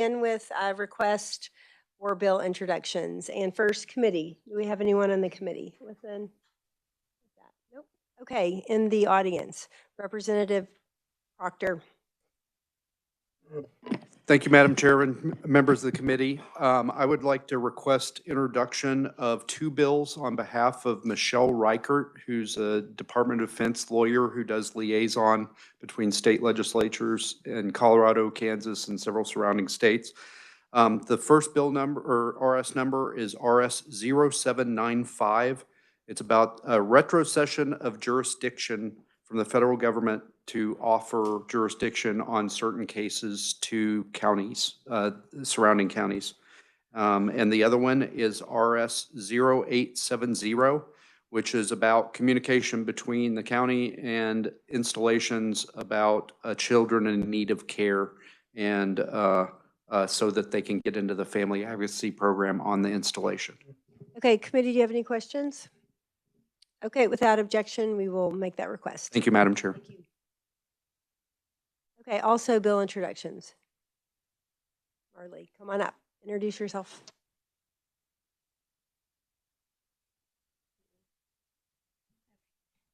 begin with a request for bill introductions. And first, committee. Do we have anyone on the committee within that? Nope. Okay, in the audience, Representative Proctor. Thank you, Madam Chair and members of the committee. I would like to request introduction of two bills on behalf of Michelle Reichert, who's a Department of Defense lawyer who does liaison between state legislatures in Colorado, Kansas, and several surrounding states. The first bill number, or RS number, is RS 0795. It's about a retrocession of jurisdiction from the federal government to offer jurisdiction on certain cases to counties, surrounding counties. And the other one is RS 0870, which is about communication between the county and installations about children in need of care, and so that they can get into the family advocacy program on the installation. Okay, committee, do you have any questions? Okay, without objection, we will make that request. Thank you, Madam Chair. Thank you. Okay, also bill introductions. Marley, come on up. Introduce yourself.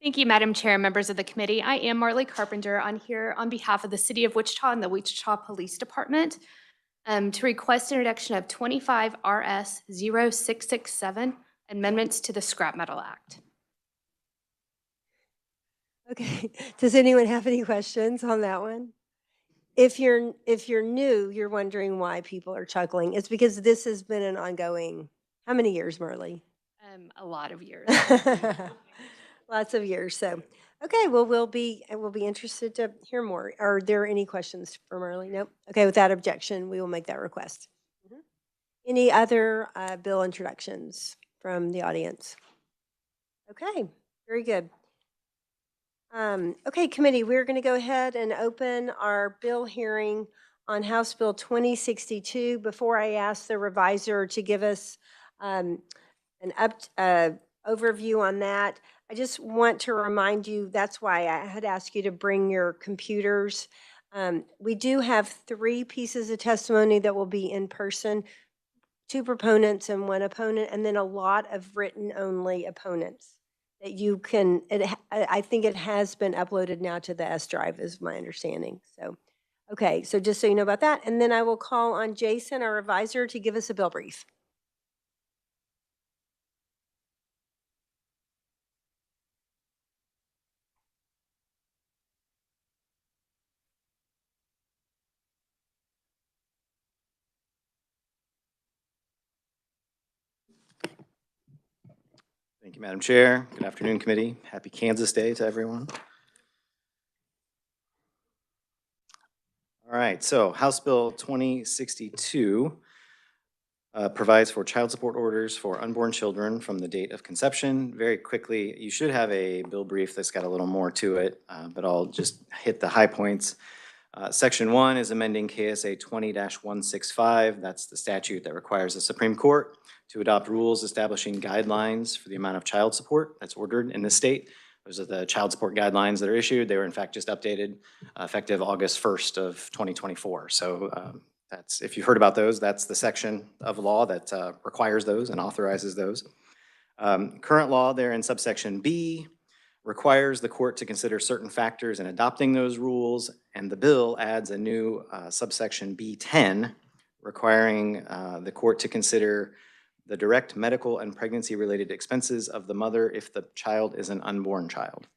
Thank you, Madam Chair, members of the committee. I am Marley Carpenter. I'm here on behalf of the City of Wichita and the Wichita Police Department to request introduction of 25 RS 0667, amendments to the Scrap Metal Act. Okay, does anyone have any questions on that one? If you're new, you're wondering why people are chuckling. It's because this has been an ongoing, how many years, Marley? A lot of years. Lots of years. So, okay, well, we'll be interested to hear more. Are there any questions for Marley? Nope. Okay, without objection, we will make that request. Any other bill introductions from the audience? Okay, very good. Okay, committee, we're going to go ahead and open our bill hearing on House Bill 2062. Before I ask the reviser to give us an overview on that, I just want to remind you, that's why I had asked you to bring your computers. We do have 3 pieces of testimony that will be in person, 2 proponents and 1 opponent, and then a lot of written only opponents that you can, I think it has been uploaded now to the S drive is my understanding. So, okay, so just so you know about that. And then I will call on Jason, our reviser, to give us a bill brief. Thank you, Madam Chair. Good afternoon, committee. Happy Kansas Day to everyone. All right, so House Bill 2062 provides for child support orders for unborn children from the date of conception. Very quickly, you should have a bill brief that's got a little more to it, but I'll just hit the high points. Section 1 is amending KSA 20-165. That's the statute that requires the Supreme Court to adopt rules establishing guidelines for the amount of child support that's ordered in the state. Those are the child support guidelines that are issued. They were in fact just updated effective August 1st of 2024. So that's, if you've heard about those, that's the section of law that requires those and authorizes those. Current law there in subsection B requires the court to consider certain factors in adopting those rules, and the bill adds a new subsection B10 requiring the court to consider the direct medical and pregnancy-related expenses of the mother if the child is an unborn child.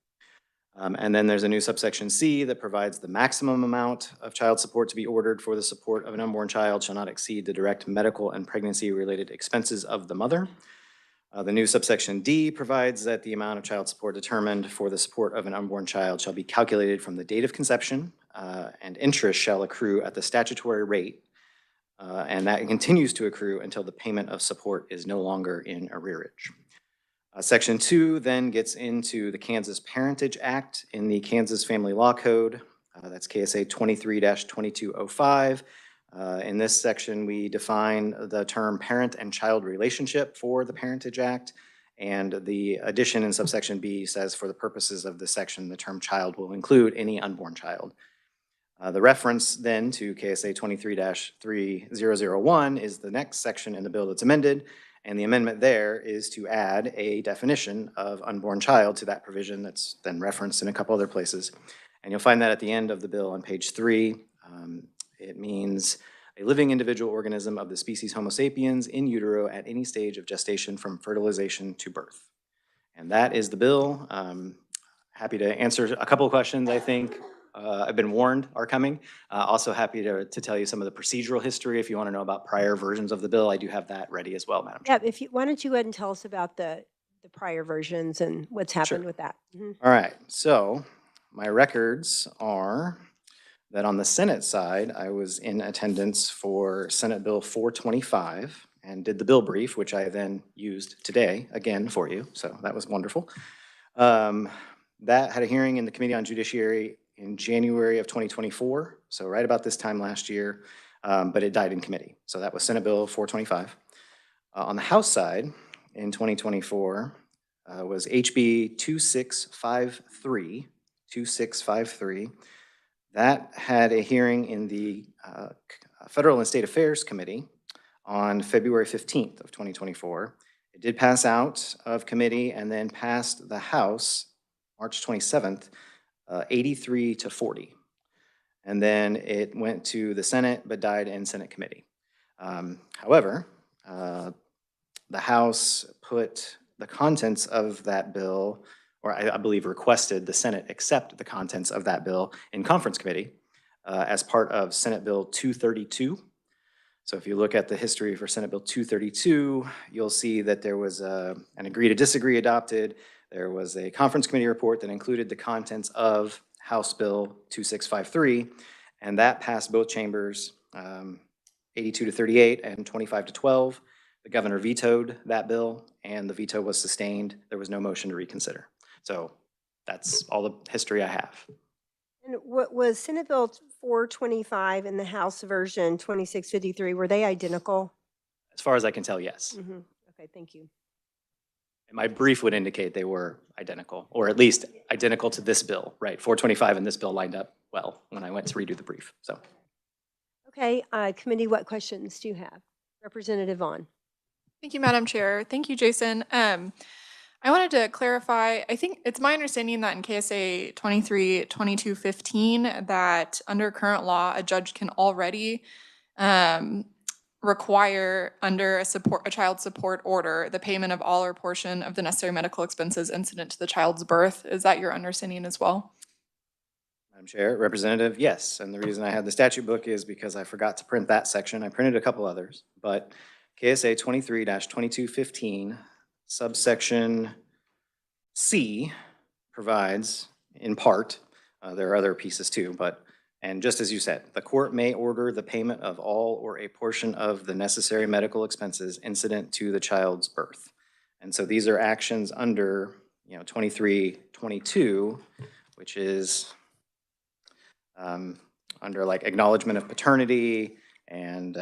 And then there's a new subsection C that provides the maximum amount of child support to be ordered for the support of an unborn child shall not exceed the direct medical and pregnancy-related expenses of the mother. The new subsection D provides that the amount of child support determined for the support of an unborn child shall be calculated from the date of conception, and interest shall accrue at the statutory rate, and that continues to accrue until the payment of support is no longer in arrearage. Section 2 then gets into the Kansas Parentage Act in the Kansas Family Law Code. That's KSA 23-2205. In this section, we define the term parent and child relationship for the Parentage Act, and the addition in subsection B says for the purposes of this section, the term child will include any unborn child. The reference then to KSA 23-3001 is the next section in the bill that's amended, and the amendment there is to add a definition of unborn child to that provision that's then referenced in a couple other places. And you'll find that at the end of the bill on page 3. It means a living individual organism of the species Homo sapiens in utero at any stage of gestation from fertilization to birth. And that is the bill. Happy to answer a couple of questions, I think. I've been warned are coming. Also happy to tell you some of the procedural history. If you want to know about prior versions of the bill, I do have that ready as well, Madam Chair. Yeah, why don't you go ahead and tell us about the prior versions and what's happened with that? All right, so my records are that on the Senate side, I was in attendance for Senate Bill 425 and did the bill brief, which I then used today again for you. So that was wonderful. That had a hearing in the Committee on Judiciary in January of 2024, so right about this time last year, but it died in committee. So that was Senate Bill 425. On the House side in 2024 was HB 2653. That had a hearing in the Federal and State Affairs Committee on February 15th of 2024. It did pass out of committee and then passed the House March 27th, 83-40. And then it went to the Senate, but died in Senate committee. However, the House put the contents of that bill, or I believe requested the Senate accept the contents of that bill in conference committee as part of Senate Bill 232. So if you look at the history for Senate Bill 232, you'll see that there was an agree to disagree adopted. There was a conference committee report that included the contents of House Bill 2653, and that passed both chambers 82-38 and 25-12. The governor vetoed that bill, and the veto was sustained. There was no motion to reconsider. So that's all the history I have. And what was Senate Bill 425 and the House version 2653, were they identical? As far as I can tell, yes. Okay, thank you. And my brief would indicate they were identical, or at least identical to this bill, right? 425 and this bill lined up well when I went to redo the brief, so. Okay, committee, what questions do you have? Representative Vaughn. Thank you, Madam Chair. Thank you, Jason. I wanted to clarify, I think it's my understanding that in KSA 23-2215 that under current law, a judge can already require under a child support order the payment of all or portion of the necessary medical expenses incident to the child's birth. Is that your understanding as well? Madam Chair, Representative, yes. And the reason I had the statute book is because I forgot to print that section. I printed a couple others, but KSA 23-2215 subsection C provides, in part, there are other pieces too, but, and just as you said, the court may order the payment of all or a portion of the necessary medical expenses incident to the child's birth. And so these are actions under, 2322, which is under like acknowledgement of paternity and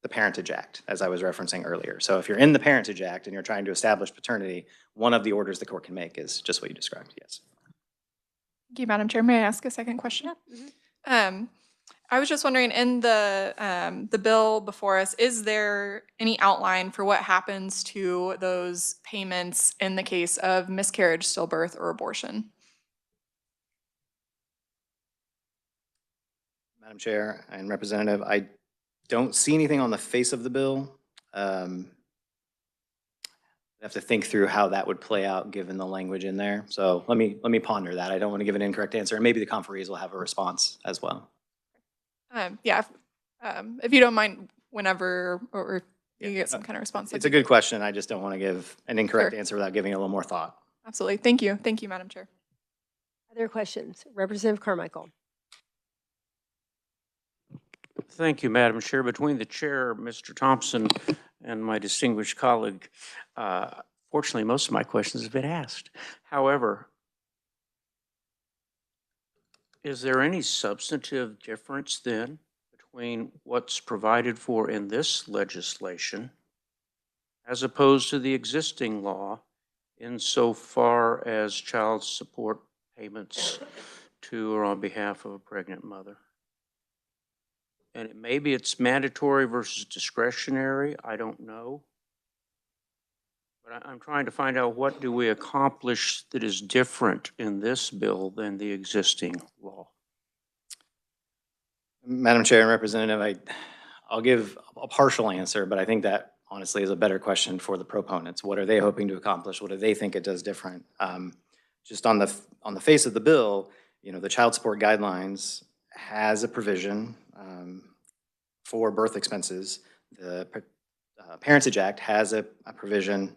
the Parentage Act, as I was referencing earlier. So if you're in the Parentage Act and you're trying to establish paternity, one of the orders the court can make is just what you described, yes. Thank you, Madam Chair. May I ask a second question? Yeah. I was just wondering, in the bill before us, is there any outline for what happens to those payments in the case of miscarriage, stillbirth, or abortion? Madam Chair and Representative, I don't see anything on the face of the bill. I have to think through how that would play out given the language in there. So let me ponder that. I don't want to give an incorrect answer, and maybe the conferees will have a response as well. Yeah, if you don't mind, whenever or you get some kind of response. It's a good question. I just don't want to give an incorrect answer without giving it a little more thought. Absolutely. Thank you. Thank you, Madam Chair. Other questions? Representative Carmichael. Thank you, Madam Chair. Between the chair, Mr. Thompson, and my distinguished colleague, fortunately, most of my questions have been asked. However, is there any substantive difference then between what's provided for in this legislation as opposed to the existing law insofar as child support payments to or on behalf of a pregnant mother. And maybe it's mandatory versus discretionary, I don't know. But I'm trying to find out, what do we accomplish that is different in this bill than the existing law? Madam Chair and Representative, I'll give a partial answer, but I think that honestly is a better question for the proponents. What are they hoping to accomplish? What do they think it does different? Just on the face of the bill, you know, the child support guidelines has a provision for birth expenses. The Parentage Act has a provision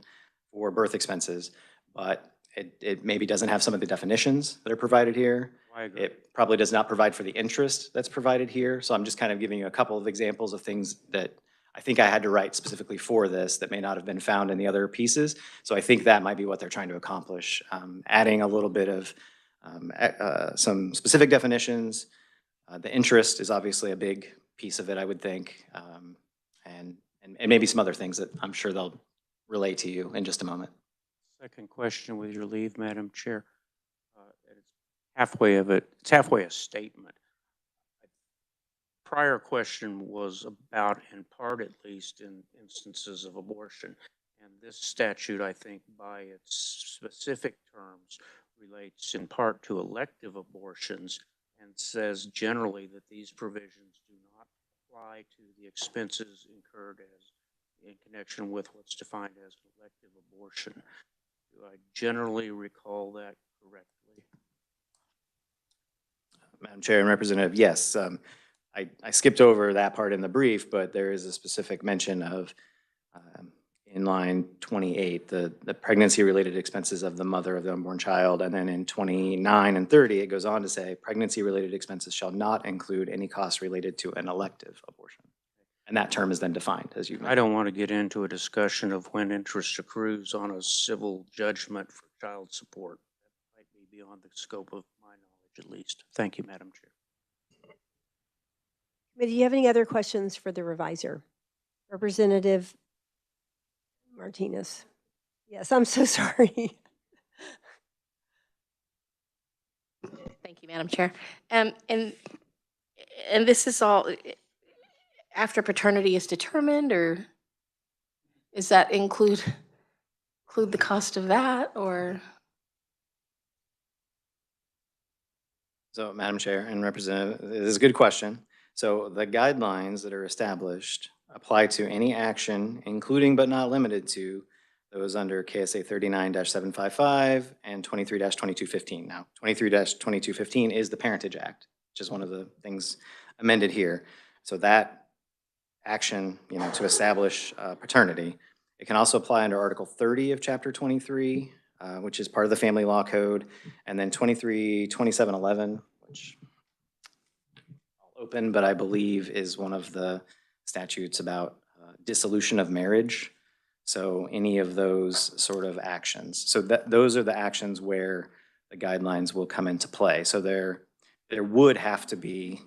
for birth expenses, but it maybe doesn't have some of the definitions that are provided here. I agree. It probably does not provide for the interest that's provided here. So I'm just kind of giving you a couple of examples of things that I think I had to write specifically for this that may not have been found in the other pieces. So I think that might be what they're trying to accomplish, adding a little bit of some specific definitions. The interest is obviously a big piece of it, I would think, and maybe some other things that I'm sure they'll relay to you in just a moment. Second question, with your leave, Madam Chair. It's halfway a statement. Prior question was about, in part at least, in instances of abortion. And this statute, I think, by its specific terms, relates in part to elective abortions and says generally that these provisions do not apply to the expenses incurred in connection with what's defined as an elective abortion. Do I generally recall that correctly? Madam Chair and Representative, yes. I skipped over that part in the brief, but there is a specific mention of, in line 28, the pregnancy-related expenses of the mother of the unborn child. And then in 29 and 30, it goes on to say, pregnancy-related expenses shall not include any costs related to an elective abortion. And that term is then defined, as you mentioned. I don't want to get into a discussion of when interest accrues on a civil judgment for child support. That might be beyond the scope of my knowledge, at least. Thank you, Madam Chair. Do you have any other questions for the reviser? Representative Martinez. Yes, I'm so sorry. Thank you, Madam Chair. And this is all after paternity is determined, or does that include the cost of that, or? So, Madam Chair and Representative, this is a good question. So the guidelines that are established apply to any action, including but not limited to those under KSA 39-755 and 23-2215. Now, 23-2215 is the Parentage Act, which is one of the things amended here. So that action, you know, to establish paternity, it can also apply under Article 30 of Chapter 23, which is part of the Family Law Code, and then 23-2711, which open, but I believe is one of the statutes about dissolution of marriage. So any of those sort of actions. So those are the actions where the guidelines will come into play. So there would have to be,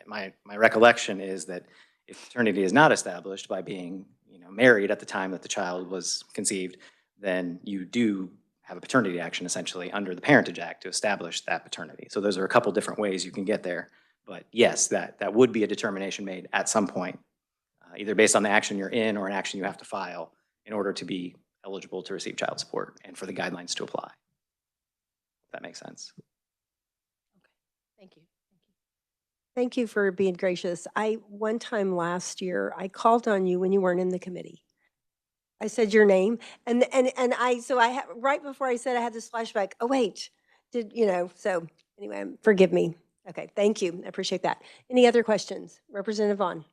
my recollection is that if paternity is not established by being, you know, married at the time that the child was conceived, then you do have a paternity action essentially under the Parentage Act to establish that paternity. So those are a couple different ways you can get there. But yes, that would be a determination made at some point, either based on the action you're in or an action you have to file in order to be eligible to receive child support and for the guidelines to apply. If that makes sense. Okay, thank you. Thank you for being gracious. One time last year, I called on you when you weren't in the committee. I said your name, and right before I said, I had this flashback. Oh wait, so anyway, forgive me. Okay, thank you. I appreciate that. Any other questions? Representative Vaughn.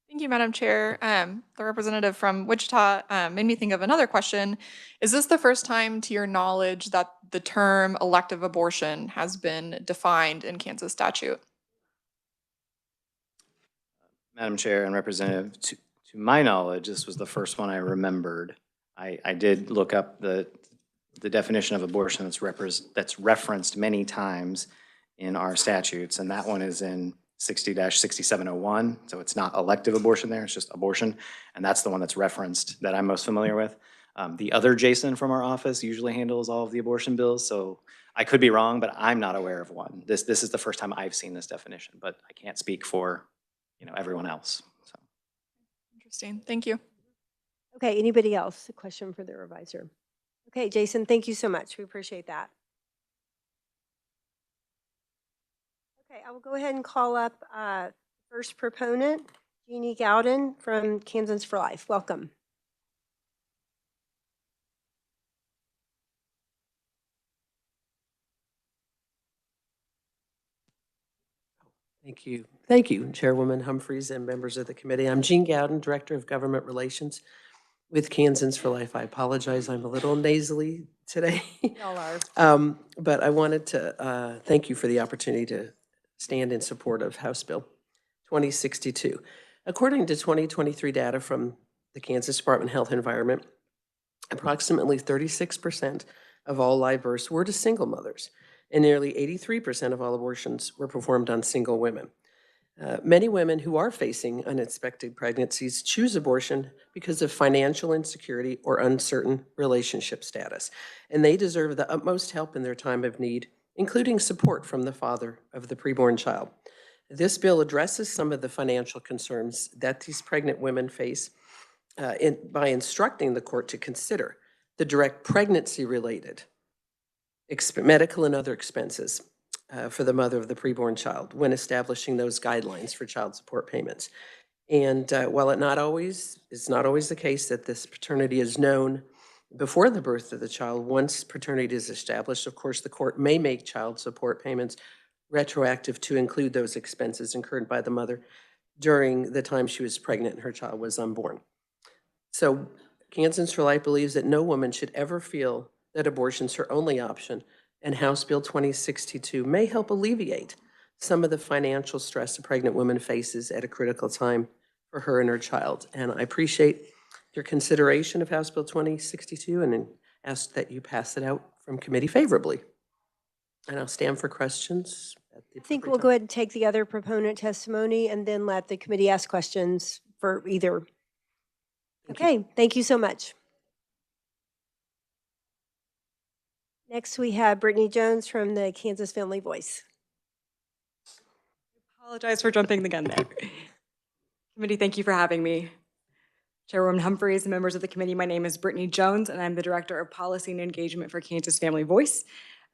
Thank you, Madam Chair. The representative from Wichita made me think of another question. Is this the first time, to your knowledge, that the term elective abortion has been defined in Kansas statute? Madam Chair and Representative, to my knowledge, this was the first one I remembered. I did look up the definition of abortion that's referenced many times in our statutes, and that one is in 60-6701. So it's not elective abortion there, it's just abortion. And that's the one that's referenced that I'm most familiar with. The other Jason from our office usually handles all of the abortion bills, so I could be wrong, but I'm not aware of one. This is the first time I've seen this definition, but I can't speak for, everyone else, so. Interesting. Thank you. Okay, anybody else? A question for the revisor? Okay, Jason, thank you so much. We appreciate that. Okay, I will go ahead and call up first proponent, Jeannie Gowden from Kansans for Life. Welcome. Thank you. Thank you, Chairwoman Humphreys and members of the committee. I'm Jean Gowden, Director of Government Relations with Kansans for Life. I apologize, I'm a little nasally today. Y'all are. But I wanted to thank you for the opportunity to stand in support of House Bill 2062. According to 2023 data from the Kansas Department of Health and Environment, approximately 36% of all live births were to single mothers, and nearly 83% of all abortions were performed on single women. Many women who are facing unexpected pregnancies choose abortion because of financial insecurity or uncertain relationship status, and they deserve the utmost help in their time of need, including support from the father of the preborn child. This bill addresses some of the financial concerns that these pregnant women face by instructing the court to consider the direct pregnancy-related medical and other expenses for the mother of the preborn child when establishing those guidelines for child support payments. And while it's not always the case that this paternity is known before the birth of the child, once paternity is established, of course, the court may make child support payments retroactive to include those expenses incurred by the mother during the time she was pregnant and her child was unborn. So Kansans for Life believes that no woman should ever feel that abortion is her only option, and House Bill 2062 may help alleviate some of the financial stress a pregnant woman faces at a critical time for her and her child. And I appreciate your consideration of House Bill 2062 and ask that you pass it out from committee favorably. And I'll stand for questions. I think we'll go ahead and take the other proponent testimony and then let the committee ask questions for either. Okay, thank you so much. Next, we have Brittany Jones from the Kansas Family Voice. Apologize for jumping the gun there. Committee, thank you for having me. Chairwoman Humphreys and members of the committee, my name is Brittany Jones, and I'm the Director of Policy and Engagement for Kansas Family Voice.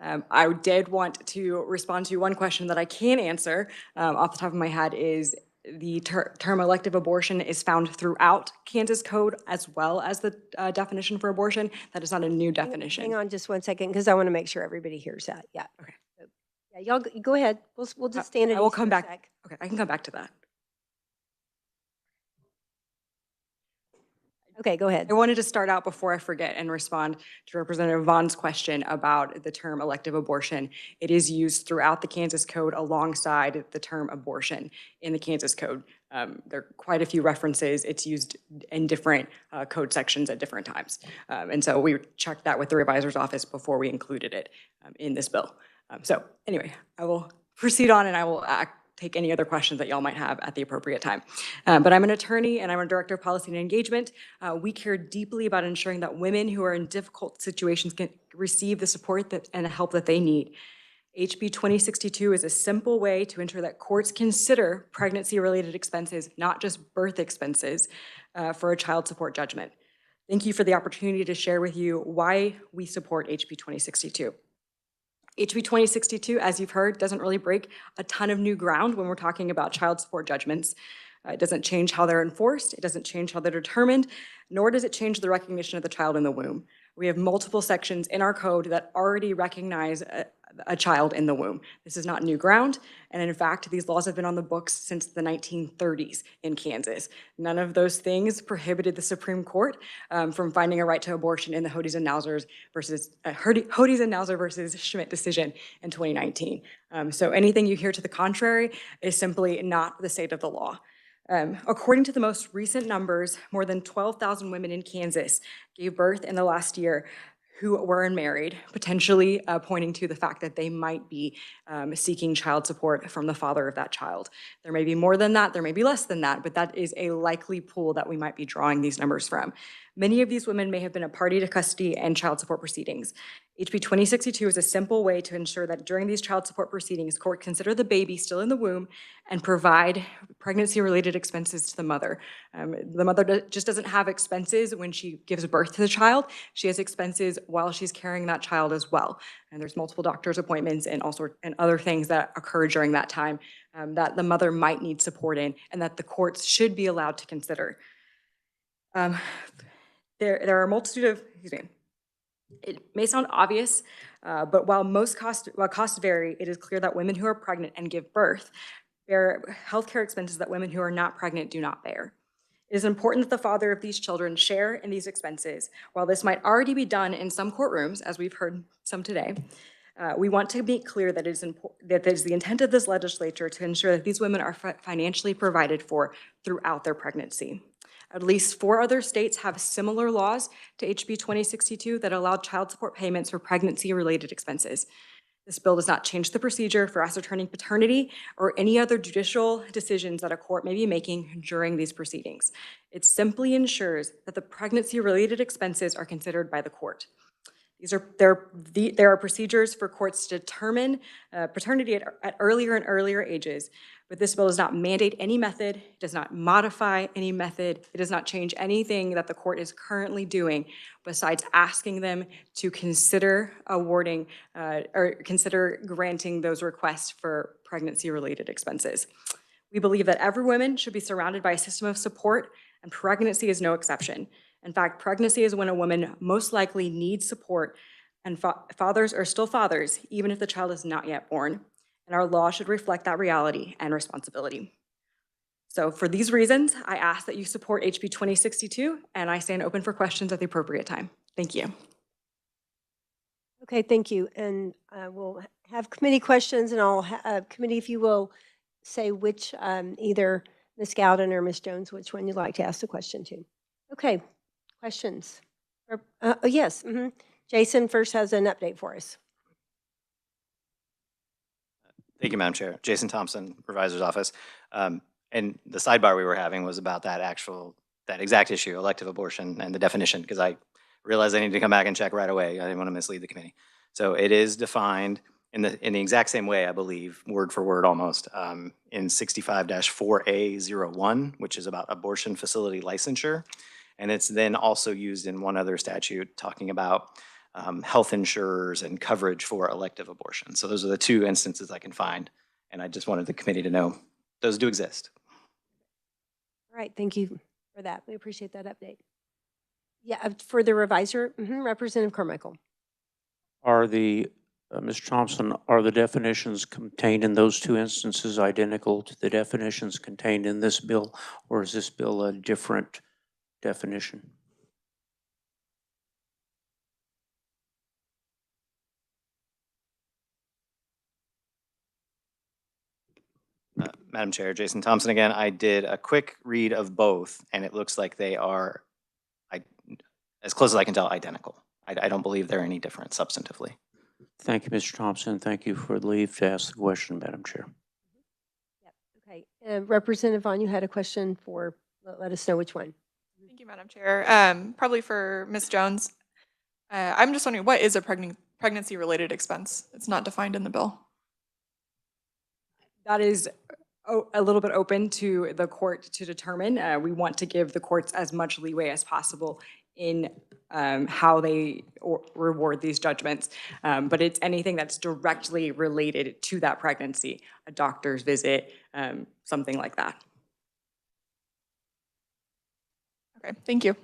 I did want to respond to one question that I can answer off the top of my head is the term elective abortion is found throughout Kansas code as well as the definition for abortion. That is not a new definition. Hang on just one second because I want to make sure everybody hears that. Yeah. Okay. So, yeah, y'all go ahead. We'll just stand at I will ease come for a back. sec. Okay, I can come back to that. Okay, go ahead. I wanted to start out before I forget and respond to Representative Vaughn's question about the term elective abortion. It is used throughout the Kansas code alongside the term abortion in the Kansas code. There are quite a few references. It's used in different code sections at different times. And so we checked that with the revisor's office before we included it in this bill. So anyway, I will proceed on and I will take any other questions that y'all might have at the appropriate time. But I'm an attorney and I'm a Director of Policy and Engagement. We care deeply about ensuring that women who are in difficult situations can receive the support and the help that they need. HB 2062 is a simple way to ensure that courts consider pregnancy-related expenses, not just birth expenses, for a child support judgment. Thank you for the opportunity to share with you why we support HB 2062. HB 2062, as you've heard, doesn't really break a ton of new ground when we're talking about child support judgments. It doesn't change how they're enforced, it doesn't change how they're determined, nor does it change the recognition of the child in the womb. We have multiple sections in our code that already recognize a child in the womb. This is not new ground, and in fact, these laws have been on the books since the 1930s in Kansas. None of those things prohibited the Supreme Court from finding a right to abortion in the Hodes and Nauser versus Schmidt decision in 2019. So anything you hear to the contrary is simply not the state of the law. According to the most recent numbers, more than 12,000 women in Kansas gave birth in the last year who were unmarried, potentially pointing to the fact that they might be seeking child support from the father of that child. There may be more than that, there may be less than that, but that is a likely pool that we might be drawing these numbers from. Many of these women may have been a party to custody and child support proceedings. HB 2062 is a simple way to ensure that during these child support proceedings, court consider the baby still in the womb and provide pregnancy-related expenses to the mother. The mother just doesn't have expenses when she gives birth to the child. She has expenses while she's carrying that child as well. And there's multiple doctor's appointments and and other things that occur during that time that the mother might need support in and that the courts should be allowed to consider. There are a multitude of, it may sound obvious, but while costs vary, it is clear that women who are pregnant and give birth bear healthcare expenses that women who are not pregnant do not bear. It is important that the father of these children share in these expenses. While this might already be done in some courtrooms, as we've heard some today, we want to make clear that it is the intent of this legislature to ensure that these women are financially provided for throughout their pregnancy. At least 4 other states have similar laws to HB 2062 that allow child support payments for pregnancy-related expenses. This bill does not change the procedure for ascertaining paternity or any other judicial decisions that a court may be making during these proceedings. It simply ensures that the pregnancy-related expenses are considered by the court. There are procedures for courts to determine paternity at earlier and earlier ages, but this bill does not mandate any method, it does not modify any method, it does not change anything that the court is currently doing besides asking them to consider awarding or consider granting those requests for pregnancy-related expenses. We believe that every woman should be surrounded by a system of support, and pregnancy is no exception. In fact, pregnancy is when a woman most likely needs support, and fathers are still fathers, even if the child is not yet born. And our law should reflect that reality and responsibility. So for these reasons, I ask that you support HB 2062, and I stand open for questions at the appropriate time. Thank you. Okay, thank you. And we'll have committee questions, and I'll, committee, if you will say which, either Ms. Gowden or Ms. Jones, which one you'd like to ask the question to. Okay, questions? Oh, yes. Jason first has an update for us. Thank you, Madam Chair. Jason Thompson, Provisor's Office. And the sidebar we were having was about that exact issue, elective abortion and the definition, because I realized I needed to come back and check right away. I didn't want to mislead the committee. So it is defined in the exact same way, I believe, word for word almost, in 65-4A01, which is about abortion facility licensure. And it's then also used in one other statute talking about health insurers and coverage for elective abortion. So those are the 2 instances I can find. And I just wanted the committee to know those do exist. All right, thank you for that. We appreciate that update. Yeah, for the revisor, Representative Carmichael. Are the, Mr. Thompson, are the definitions contained in those 2 instances identical to the definitions contained in this bill, or is this bill a different definition? Madam Chair, Jason Thompson again. I did a quick read of both, and it looks like they are, as close as I can tell, identical. I don't believe they're any different substantively. Thank you, Mr. Thompson. Thank you for the leave to ask the question, Madam Chair. Yep. Okay, Representative Vaughn, you had a question for, let us know which one. Thank you, Madam Chair. Probably for Ms. Jones. I'm just wondering, what is a pregnancy-related expense? It's not defined in the bill. That is a little bit open to the court to determine. We want to give the courts as much leeway as possible in how they reward these judgments. But it's anything that's directly related to that pregnancy, a doctor's visit, something like that. Okay, thank you.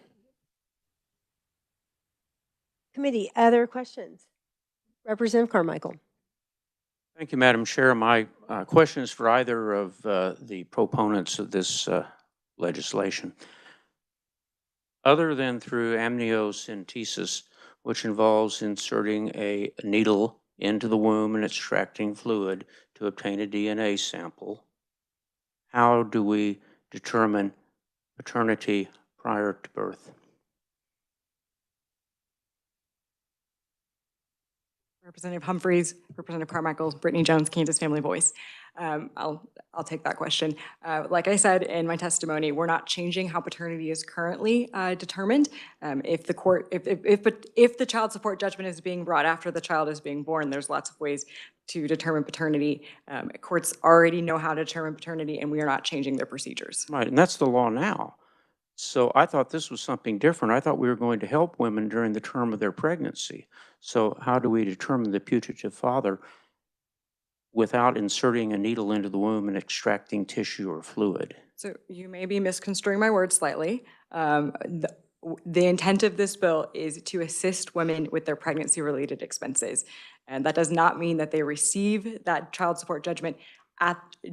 Committee, other questions? Representative Carmichael. Thank you, Madam Chair. My question is for either of the proponents of this legislation. Other than through amniocentesis, which involves inserting a needle into the womb and extracting fluid to obtain a DNA sample, how do we determine paternity prior to birth? Representative Humphreys, Representative Carmichael, Brittany Jones, Kansas Family Voice. I'll take that question. Like I said in my testimony, we're not changing how paternity is currently determined. If the court, if the child support judgment is being brought after the child is being born, there's lots of ways to determine paternity. Courts already know how to determine paternity, and we are not changing their procedures. Right, and that's the law now. So I thought this was something different. I thought we were going to help women during the term of their pregnancy. So how do we determine the putative father without inserting a needle into the womb and extracting tissue or fluid? So you may be misconstruing my words slightly. The intent of this bill is to assist women with their pregnancy-related expenses. And that does not mean that they receive that child support judgment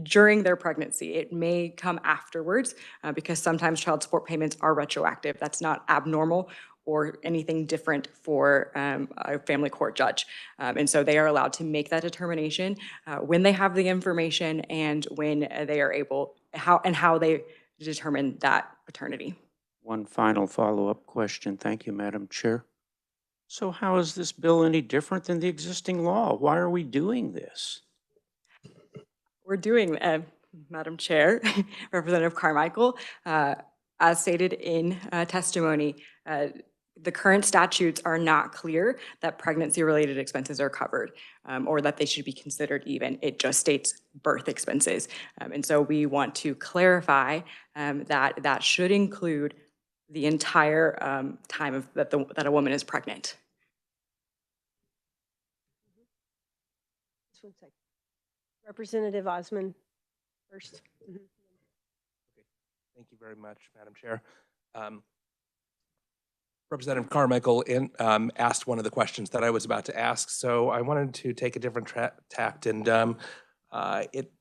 during their pregnancy. It may come afterwards because sometimes child support payments are retroactive. That's not abnormal or anything different for a family court judge. And so they are allowed to make that determination when they have the information and when they are able, how they determine that paternity. One final follow-up question. Thank you, Madam Chair. So how is this bill any different than the existing law? Why are we doing this? We're doing, Madam Chair, Representative Carmichael, as stated in testimony, the current statutes are not clear that pregnancy-related expenses are covered or that they should be considered even. It just states birth expenses. And so we want to clarify that that should include the entire time that a woman is pregnant. Just 1 second. Representative Osman first. Okay. Thank you very much, Madam Chair. Representative Carmichael asked one of the questions that I was about to ask, so I wanted to take a different tact, and it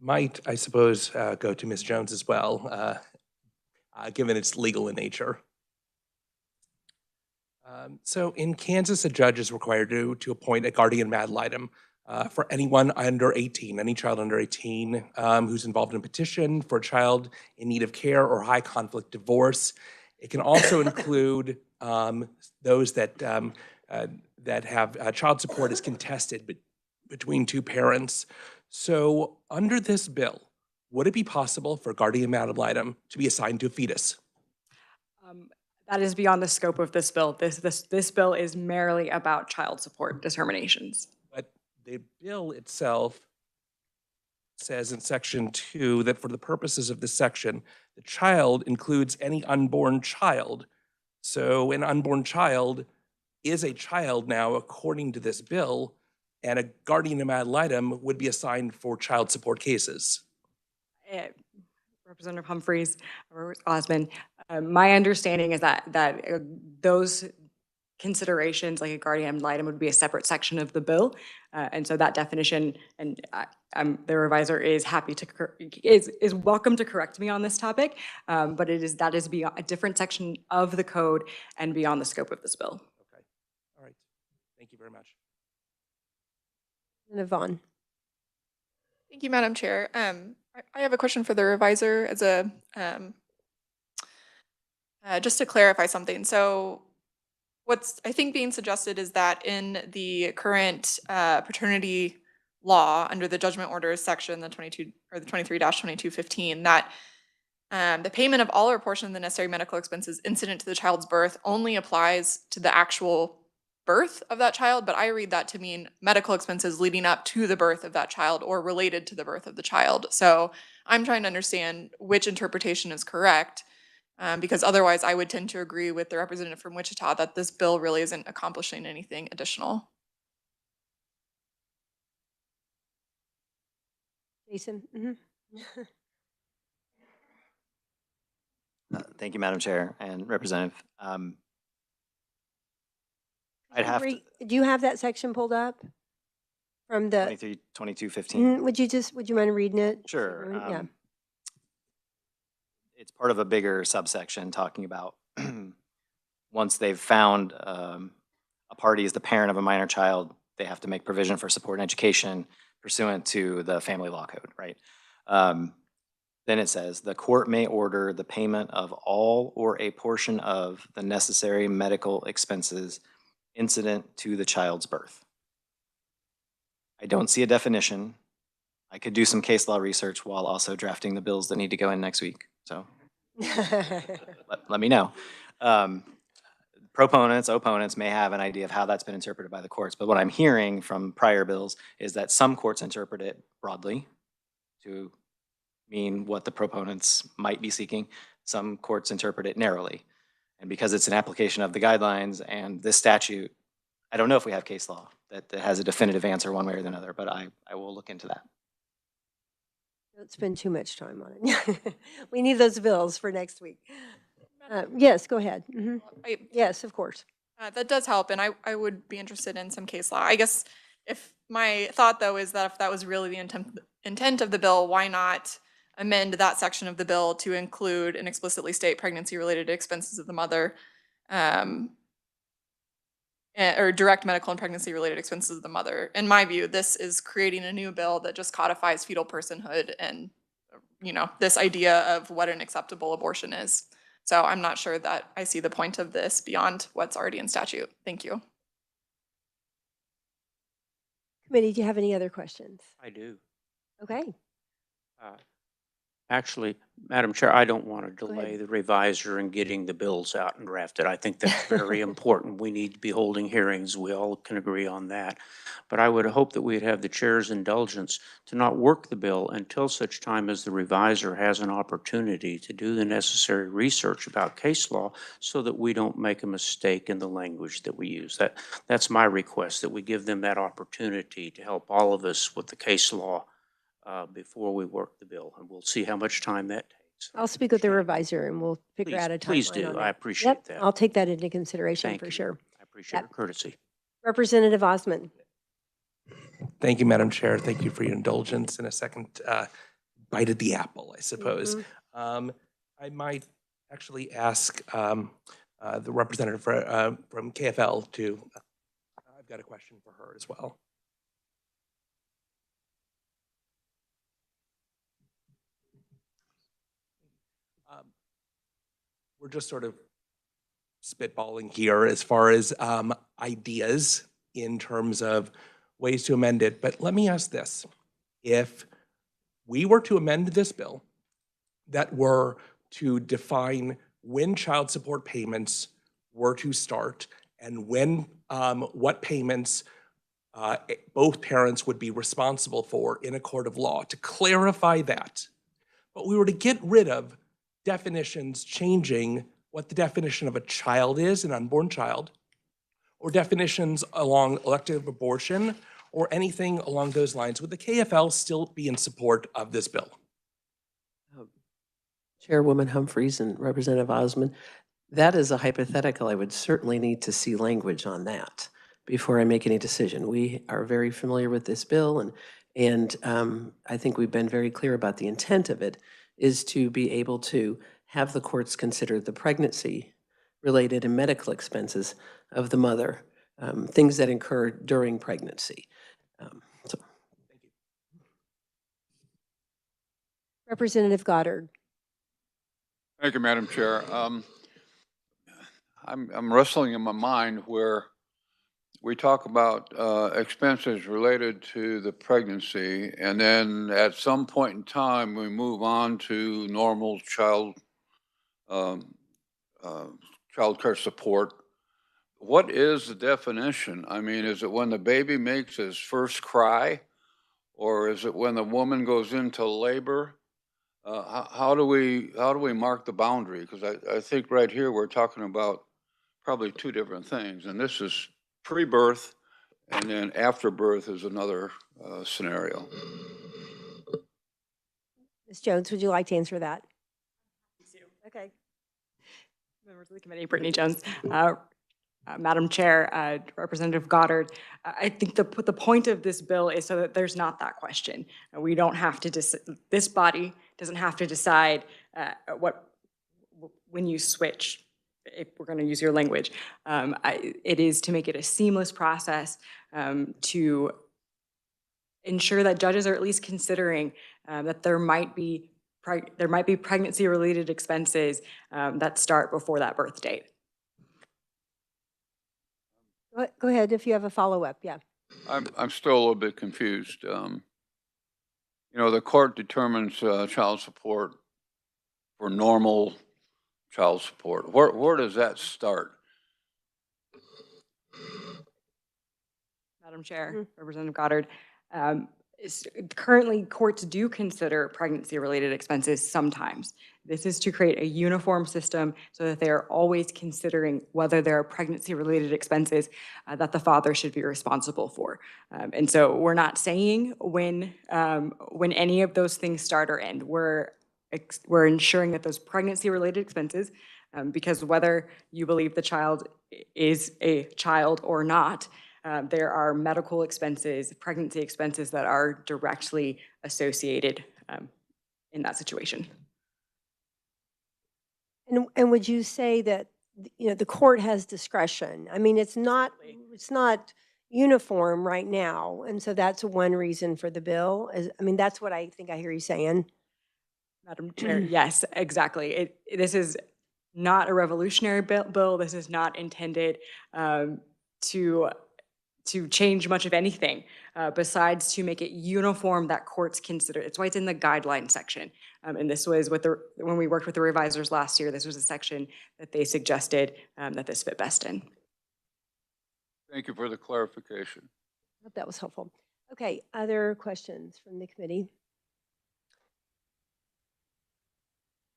might, I suppose, go to Ms. Jones as well, given its legal in nature. So in Kansas, a judge is required to appoint a guardian ad litem for anyone under 18, any child under 18 who's involved in a petition for a child in need of care or high conflict divorce. It can also include those that have child support is contested between two parents. So under this bill, would it be possible for guardian ad litem to be assigned to a fetus? That is beyond the scope of this bill. This bill is merely about child support determinations. But the bill itself says in section 2 that for the purposes of this section, the child includes any unborn child. So an unborn child is a child now according to this bill, and a guardian ad litem would be assigned for child support cases. Representative Humphreys, Osman, my understanding is that those considerations, like a guardian ad litem, would be a separate section of the bill, and so that definition, and the reviser is happy to is welcome to correct me on this topic, but that is beyond a different section of the code and beyond the scope of this bill. Okay, all right, thank you very much. Yvonne. Thank you, Madam Chair. I have a question for the reviser as a, just to clarify something. So what's, I think, being suggested is that in the current paternity law under the judgment orders section, the 22 or the 23-2215, that the payment of all or portion of the necessary medical expenses incident to the child's birth only applies to the actual birth of that child, but I read that to mean medical expenses leading up to the birth of that child or related to the birth of the child. So I'm trying to understand which interpretation is correct, because otherwise I would tend to agree with the representative from Wichita that this bill really isn't accomplishing anything additional. Jason. Thank you, Madam Chair and Representative. I'd have to. Do you have that section pulled up from the 2215. Would you mind reading it? Sure. Yeah. It's part of a bigger subsection talking about once they've found a party is the parent of a minor child, they have to make provision for support and education pursuant to the family law code, right? Then it says, the court may order the payment of all or a portion of the necessary medical expenses incident to the child's birth. I don't see a definition. I could do some case law research while also drafting the bills that need to go in next week. So let me know. Proponents, opponents may have an idea of how that's been interpreted by the courts, but what I'm hearing from prior bills is that some courts interpret it broadly to mean what the proponents might be seeking. Some courts interpret it narrowly. And because it's an application of the guidelines and this statute, I don't know if we have case law that has a definitive answer one way or another, but I will look into that. Don't spend too much time on it. We need those bills for next week. Yes, go ahead. Mhm. Yes, of course. That does help, and I would be interested in some case law. I guess if my thought, though, is that if that was really the intent of the bill, why not amend that section of the bill to include and explicitly state pregnancy-related expenses of the mother, or direct medical and pregnancy-related expenses of the mother? In my view, this is creating a new bill that just codifies fetal personhood and, this idea of what an acceptable abortion is. So I'm not sure that I see the point of this beyond what's already in statute. Thank you. Committee, do you have any other questions? I do. Okay. Actually, Madam Chair, I don't want to Go delay ahead. the reviser in getting the bills out and drafted. I think that's very important. We need to be holding hearings. We all can agree on that. But I would hope that we'd have the chair's indulgence to not work the bill until such time as the reviser has an opportunity to do the necessary research about case law so that we don't make a mistake in the language that we use. That's my request, that we give them that opportunity to help all of us with the case law before we work the bill, and we'll see how much time that takes. I'll speak with the reviser and we'll figure out a timeline Please on do. that. I appreciate Yep, that. I'll take that into consideration Thank for you. sure. I appreciate your courtesy. Representative Osmond. Thank you, Madam Chair. Thank you for your indulgence and a second bite at the apple, I suppose. I might actually ask the representative from KFL to, I've got a question for her as well. We're just sort of spitballing here as far as ideas in terms of ways to amend it. But let me ask this. If we were to amend this bill that were to define when child support payments were to start and when what payments both parents would be responsible for in a court of law, to clarify that, but we were to get rid of definitions changing what the definition of a child is, an unborn child, or definitions along elective abortion, or anything along those lines, would the KFL still be in support of this bill? Chairwoman Humphries and Representative Osmond, that is a hypothetical. I would certainly need to see language on that before I make any decision. We are very familiar with this bill, and I think we've been very clear about the intent of it is to be able to have the courts consider the pregnancy-related and medical expenses of the mother, things that incur during pregnancy. So. Thank you. Representative Goddard. Thank you, Madam Chair. I'm wrestling in my mind where we talk about expenses related to the pregnancy, and then at some point in time, we move on to normal child care support. What is the definition? I mean, is it when the baby makes his first cry, or is it when the woman goes into labor? How do we mark the boundary? Because I think right here we're talking about probably two different things, and this is pre-birth, and then after birth is another scenario. Ms. Jones, would you like to answer that? Okay. Members of the committee, Brittany Jones. Madam Chair, Representative Goddard, I think the point of this bill is so that there's not that question. We don't have to, this body doesn't have to decide when you switch, if we're going to use your language. It is to make it a seamless process to ensure that judges are at least considering that there might be pregnancy-related expenses that start before that birth date. Go ahead if you have a follow-up, yeah. I'm still a little bit confused. You know, the court determines child support for normal child support. Where does that start? Madam Chair, Representative Goddard, currently courts do consider pregnancy-related expenses sometimes. This is to create a uniform system so that they are always considering whether there are pregnancy-related expenses that the father should be responsible for. And so we're not saying when any of those things start or end. We're ensuring that those pregnancy-related expenses, because whether you believe the child is a child or not, there are medical expenses, pregnancy expenses that are directly associated in that situation. And would you say that, you know, the court has discretion? I mean, it's not uniform right now, and so that's one reason for the bill. I mean, that's what I think I hear you saying. Madam Chair, yes, exactly. This is not a revolutionary bill. This is not intended to change much of anything besides to make it uniform that courts consider. It's why it's in the guideline section. And this was when we worked with the revisers last year, this was a section that they suggested that this fit best in. Thank you for the clarification. I hope that was helpful. Okay, other questions from the committee?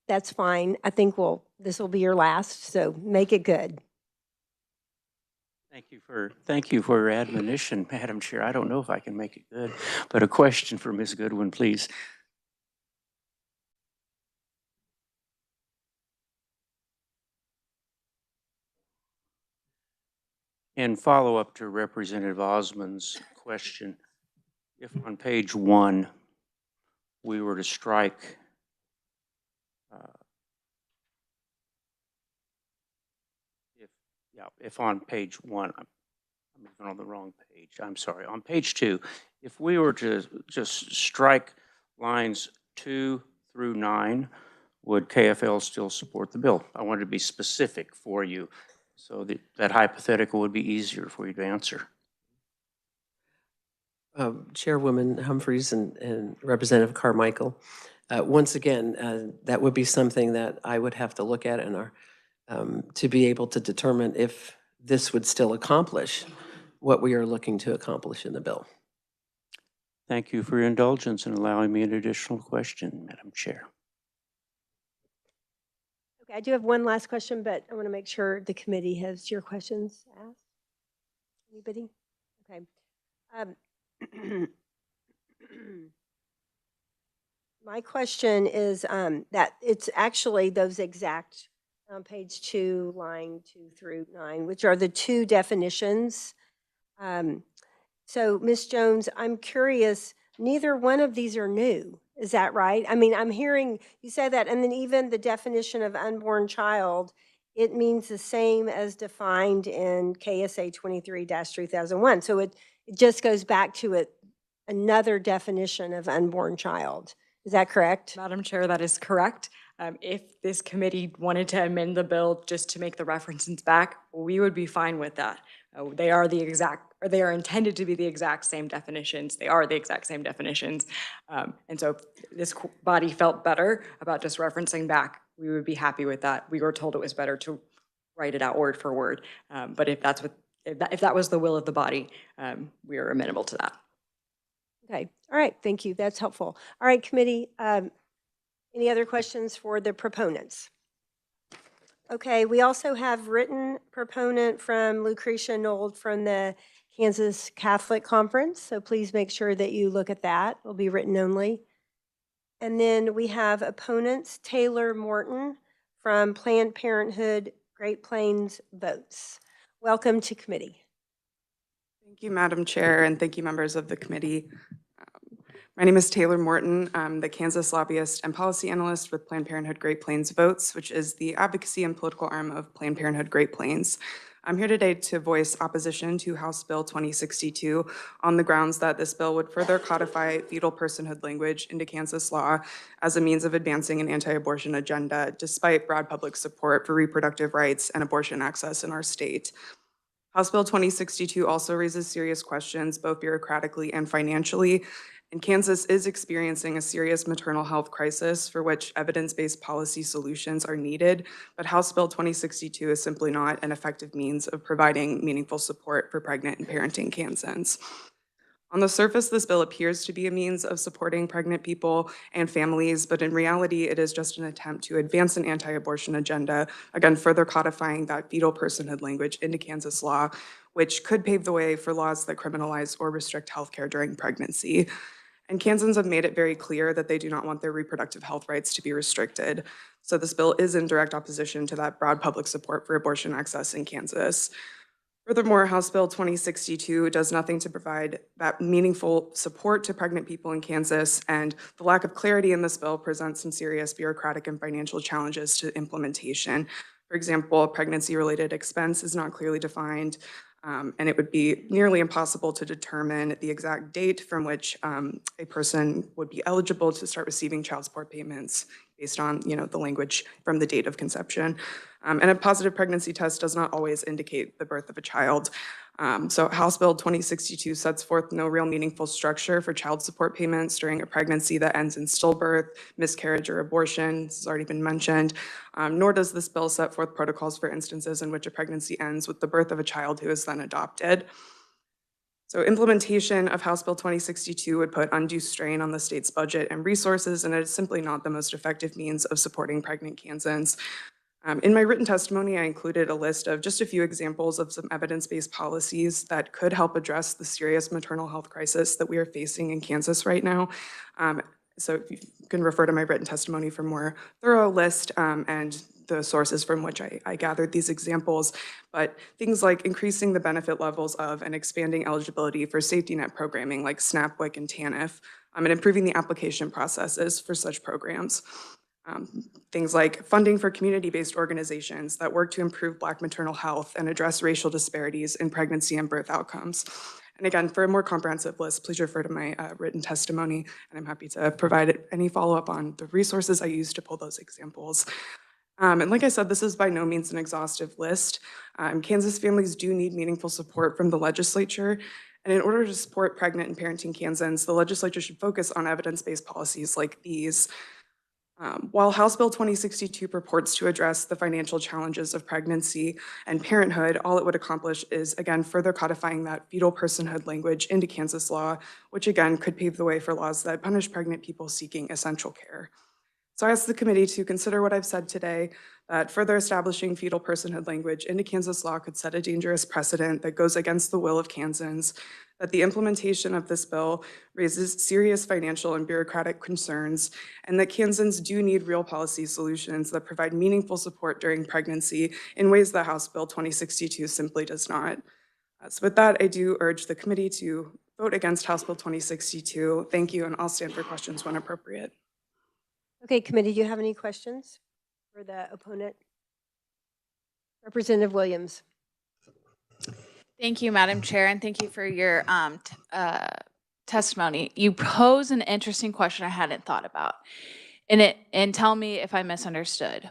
That's fine. I think this will be your last, so make it good. Thank you for your admonition, Madam Chair. I don't know if I can make it good, but a question for Ms. Goodwin, please. In follow-up to Representative Osmond's question, if on page 1 we were to strike if on page 1, I'm moving on the wrong page, I'm sorry, on page 2, if we were to just strike lines 2 through 9, would KFL still support the bill? I wanted to be specific for you so that hypothetical would be easier for you to answer. Chairwoman Humphries and Representative Carmichael, once again, that would be something that I would have to look at in to be able to determine if this would still accomplish what we are looking to accomplish in the bill. Thank you for your indulgence in allowing me an additional question, Madam Chair. Okay, I do have one last question, but I want to make sure the committee has your questions asked. Anybody? Okay. My question is that it's actually those exact page 2, line 2 through 9, which are the two definitions. So, Ms. Jones, I'm curious, neither one of these are new. Is that right? I mean, I'm hearing you say that, and then even the definition of unborn child, it means the same as defined in KSA 23-3001. So it just goes back to another definition of unborn child. Is that correct? Madam Chair, that is correct. If this committee wanted to amend the bill just to make the references back, we would be fine with that. They are they are intended to be the exact same definitions. They are the exact same definitions. And so if this body felt better about just referencing back, we would be happy with that. We were told it was better to write it out word for word. But if that was the will of the body, we are amenable to that. Okay. All right. Thank you. That's helpful. All right, committee. Any other questions for the proponents? Okay. We also have written proponent from Lucretia Nold from the Kansas Catholic Conference. So please make sure that you look at that. It'll be written only. And then we have opponents, Taylor Morton from Planned Parenthood Great Plains Votes. Welcome to committee. Thank you, Madam Chair, and thank you, members of the committee. My name is Taylor Morton. I'm the Kansas lobbyist and policy analyst with Planned Parenthood Great Plains Votes, which is the advocacy and political arm of Planned Parenthood Great Plains. I'm here today to voice opposition to House Bill 2062 on the grounds that this bill would further codify fetal personhood language into Kansas law as a means of advancing an anti-abortion agenda, despite broad public support for reproductive rights and abortion access in our state. House Bill 2062 also raises serious questions, both bureaucratically and financially. And Kansas is experiencing a serious maternal health crisis for which evidence-based policy solutions are needed, but House Bill 2062 is simply not an effective means of providing meaningful support for pregnant and parenting Kansans. On the surface, this bill appears to be a means of supporting pregnant people and families, but in reality, it is just an attempt to advance an anti-abortion agenda, again, further codifying that fetal personhood language into Kansas law, which could pave the way for laws that criminalize or restrict healthcare during pregnancy. And Kansans have made it very clear that they do not want their reproductive health rights to be restricted. So this bill is in direct opposition to that broad public support for abortion access in Kansas. Furthermore, House Bill 2062 does nothing to provide that meaningful support to pregnant people in Kansas, and the lack of clarity in this bill presents some serious bureaucratic and financial challenges to implementation. For example, pregnancy-related expense is not clearly defined, and it would be nearly impossible to determine the exact date from which a person would be eligible to start receiving child support payments based on, the language from the date of conception. And a positive pregnancy test does not always indicate the birth of a child. So House Bill 2062 sets forth no real meaningful structure for child support payments during a pregnancy that ends in stillbirth, miscarriage, or abortion. This has already been mentioned. Nor does this bill set forth protocols for instances in which a pregnancy ends with the birth of a child who is then adopted. So implementation of House Bill 2062 would put undue strain on the state's budget and resources, and it is simply not the most effective means of supporting pregnant Kansans. In my written testimony, I included a list of just a few examples of some evidence-based policies that could help address the serious maternal health crisis that we are facing in Kansas right now. So you can refer to my written testimony for more thorough list and the sources from which I gathered these examples. But things like increasing the benefit levels of and expanding eligibility for safety net programming like SNAP, WIC, and TANF, and improving the application processes for such programs. Things like funding for community-based organizations that work to improve Black maternal health and address racial disparities in pregnancy and birth outcomes. And again, for a more comprehensive list, please refer to my written testimony, and I'm happy to provide any follow-up on the resources I used to pull those examples. And like I said, this is by no means an exhaustive list. Kansas families do need meaningful support from the legislature. And in order to support pregnant and parenting Kansans, the legislature should focus on evidence-based policies like these. While House Bill 2062 purports to address the financial challenges of pregnancy and parenthood, all it would accomplish is, again, further codifying that fetal personhood language into Kansas law, which again could pave the way for laws that punish pregnant people seeking essential care. So I ask the committee to consider what I've said today, that further establishing fetal personhood language into Kansas law could set a dangerous precedent that goes against the will of Kansans, that the implementation of this bill raises serious financial and bureaucratic concerns, and that Kansans do need real policy solutions that provide meaningful support during pregnancy in ways that House Bill 2062 simply does not. So with that, I do urge the committee to vote against House Bill 2062. Thank you, and I'll stand for questions when appropriate. Okay, committee, do you have any questions for the opponent? Representative Williams. Thank you, Madam Chair, and thank you for your testimony. You pose an interesting question I hadn't thought about, and tell me if I misunderstood.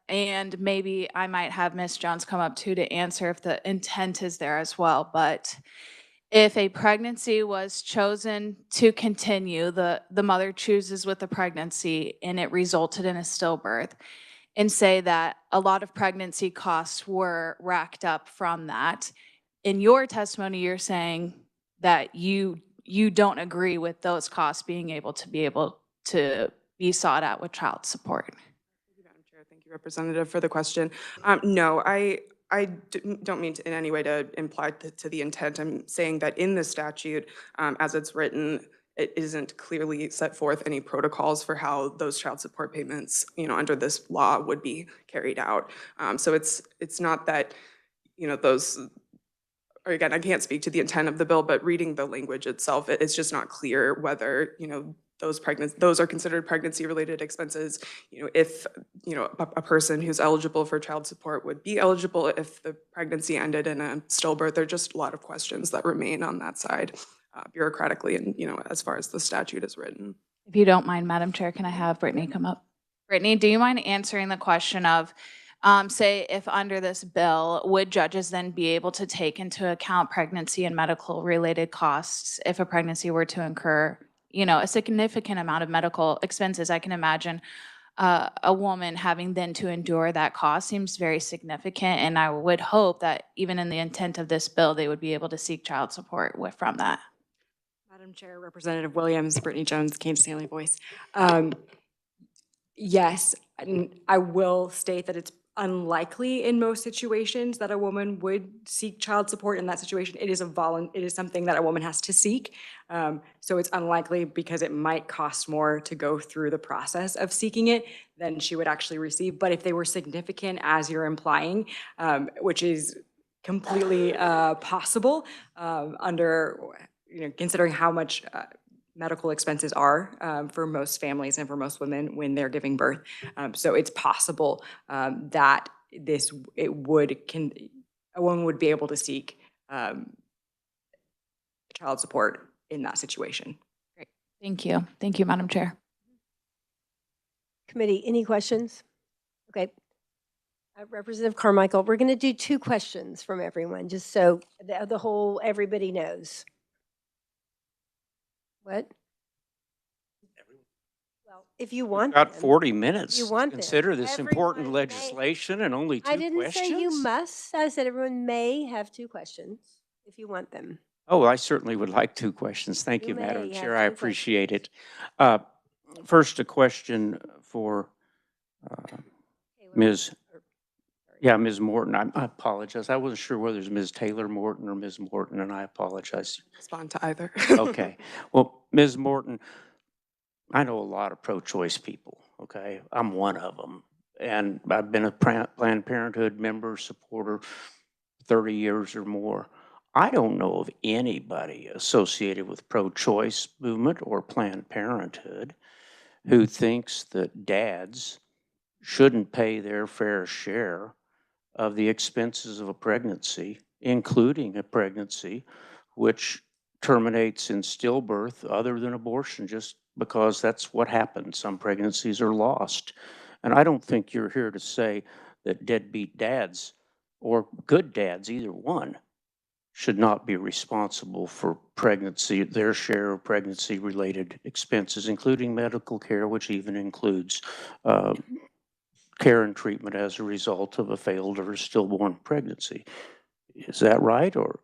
And maybe I might have Ms. Jones come up too to answer if the intent is there as well. But if a pregnancy was chosen to continue, the mother chooses with the pregnancy and it resulted in a stillbirth, and say that a lot of pregnancy costs were racked up from that. In your testimony, you're saying that you don't agree with those costs being able to be sought out with child support. Thank you, Madam Chair. Thank you, Representative, for the question. No, I don't mean to, in any way to imply to the intent. I'm saying that in the statute, as it's written, it isn't clearly set forth any protocols for how those child support payments, under this law would be carried out. So it's not that, those, or again, I can't speak to the intent of the bill, but reading the language itself, it's just not clear whether, those are considered pregnancy-related expenses. If a person who's eligible for child support would be eligible if the pregnancy ended in a stillbirth. There are just a lot of questions that remain on that side, bureaucratically, and as far as the statute is written. If you don't mind, Madam Chair, can I have Brittany come up? Brittany, do you mind answering the question of say if under this bill, would judges then be able to take into account pregnancy and medical related costs if a pregnancy were to incur, a significant amount of medical expenses? I can imagine a woman having then to endure that cost seems very significant. And I would hope that even in the intent of this bill, they would be able to seek child support from that. Madam Chair, Representative Williams, Brittany Jones, Kansas Stanley Voice. Yes, and I will state that it's unlikely in most situations that a woman would seek child support in that situation. It is something that a woman has to seek. So it's unlikely because it might cost more to go through the process of seeking it than she would actually receive. But if they were significant, as you're implying, which is completely possible under, considering how much medical expenses are for most families and for most women when they're giving birth. So it's possible that a woman would be able to seek child support in that situation. Great. Thank you. Thank you, Madam Chair. Committee, any questions? Okay. Representative Carmichael, we're going to do 2 questions from everyone, just so everybody knows. What? Well, if you want Got them. 40 minutes You to want them. consider this important Everyone may- legislation and only 2 questions? I didn't say you must. I said everyone may have 2 questions if you want them. Oh, I certainly would like 2 questions. Thank You you, Madam may have Chair. I 2 appreciate it. First, a question for Ms. Ms. Morton. I apologize. I wasn't sure whether it's Ms. Taylor Morton or Ms. Morton, and I apologize. Respond to either. Okay. Well, Ms. Morton, I know a lot of pro-choice people, okay? I'm one of them. And I've been a Planned Parenthood member, supporter, 30 years or more. I don't know of anybody associated with pro-choice movement or Planned Parenthood who thinks that dads shouldn't pay their fair share of the expenses of a pregnancy, including a pregnancy which terminates in stillbirth other than abortion, just because that's what happens. Some pregnancies are lost. And I don't think you're here to say that deadbeat dads or good dads, either one, should not be responsible for pregnancy, their share of pregnancy-related expenses, including medical care, which even includes care and treatment as a result of a failed or stillborn pregnancy. Is that right? Or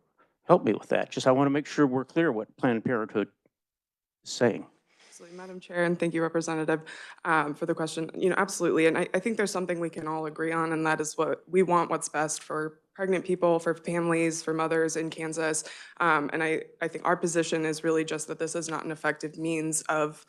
help me with that. Just I want to make sure we're clear what Planned Parenthood is saying. Absolutely, Madam Chair, and thank you, Representative, for the question. Absolutely, and I think there's something we can all agree on, and that is what we want, what's best for pregnant people, for families, for mothers in Kansas. And I think our position is really just that this is not an effective means of